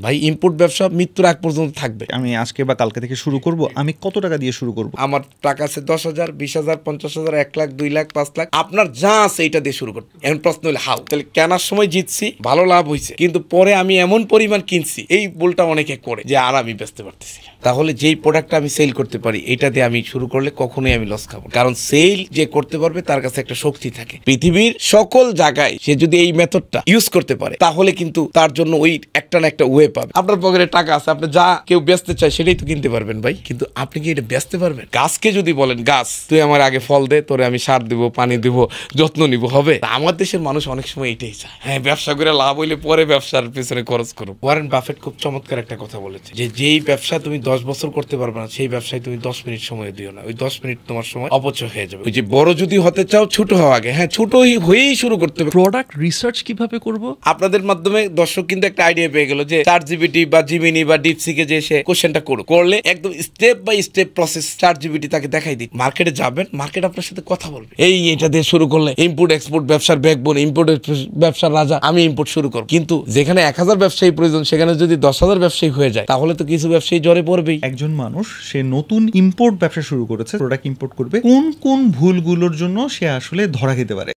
ভাই ইম্পোর্ট ব্যবসা মৃত্যুর আগ পর্যন্ত থাকবে। আমি আজকে বা কালকে থেকে শুরু করব, আমি কত টাকা দিয়ে শুরু করব? আমার টাকা আছে 10,000, 20,000, 50,000, 1 লাখ, 2 লাখ, 5 লাখ, আপনার যা আছে এইটা দিয়ে শুরু করতে। এখন প্রশ্ন হলো হাউ। তাহলে কেনার সময় জিতছি, ভালো লাভ হয়েছে, কিন্তু পরে আমি এমন পরিমাণ কিনছি, এই ভুলটা অনেকে করে যে আর আমি বেচতে পারতেছি না। তাহলে যেই প্রোডাক্টটা আমি সেল করতে পারি এটা দিয়ে আমি শুরু করলে কখনোই আমি লস খাবো, কারণ সেল যে করতে পারবে তার কাছে একটা শক্তি থাকে। পৃথিবীর সকল জায়গায় সে যদি এই মেথডটা ইউজ করতে পারে তাহলে কিন্তু তার জন্য ওই একটা না একটা ওয়ে পাবে। আপনার পকেটে টাকা আছে, আপনি যা কেউ বেচতে চায় সেটাই তো কিনতে পারবেন ভাই, কিন্তু আপনি কি এটা বেচতে পারবেন? গাছকে যদি বলেন গাছ তুই আমার আগে ফল দে, তোরে আমি সার দিব, পানি দিব, যত্ন নিব, হবে? আমার দেশের মানুষ অনেক সময় এটাই চায়, হ্যাঁ ব্যবসা করে লাভ হইলে পরে ব্যবসার পিছনে খরচ করো। ওয়ারেন বাফেট খুব চমৎকার একটা কথা বলেছে যে যেই ব্যবসা তুমি 10 বছর করতে পারবে না সেই ব্যবসায় তুমি 10 মিনিট সময় দিও না, ওই 10 মিনিট তোমার সময় অপচয় হয়ে যাবে। ওই যে বড় যদি হতে চাও ছোট হওয়া আগে, হ্যাঁ ছোট হয়েই শুরু করতে হবে। প্রোডাক্ট রিসার্চ কিভাবে করব? আপনাদের মাধ্যমে দর্শক কিন্তু একটা আইডিয়া পেয়ে গেল যে ChatGPT বা জিমিনি বা ডিপসিকে যে সে কোশ্চেনটা করলে একদম step by step process ChatGPT তাকে দেখাই দিই। মার্কেটে যাবেন, মার্কেট আপনার সাথে কথা বলবে, এটা দিয়ে শুরু করলে ইম্পোর্ট এক্সপোর্ট ব্যবসার ব্যাকবোন, ইম্পোর্ট ব্যবসার রাজা, আমি ইম্পোর্ট শুরু করব। কিন্তু যেখানে 1000 ব্যবসায়ী প্রয়োজন সেখানে যদি 10,000 ব্যবসায়ী হয়ে যায় তাহলে তো কিছু ব্যবসায়ী জ্বরে পড়বেই। একজন মানুষ সে নতুন ইম্পোর্ট ব্যবসা শুরু করেছে, প্রোডাক্ট ইম্পোর্ট করবে, কোন কোন ভুলগুলোর জন্য সে আসলে ধরা খেতে পারে?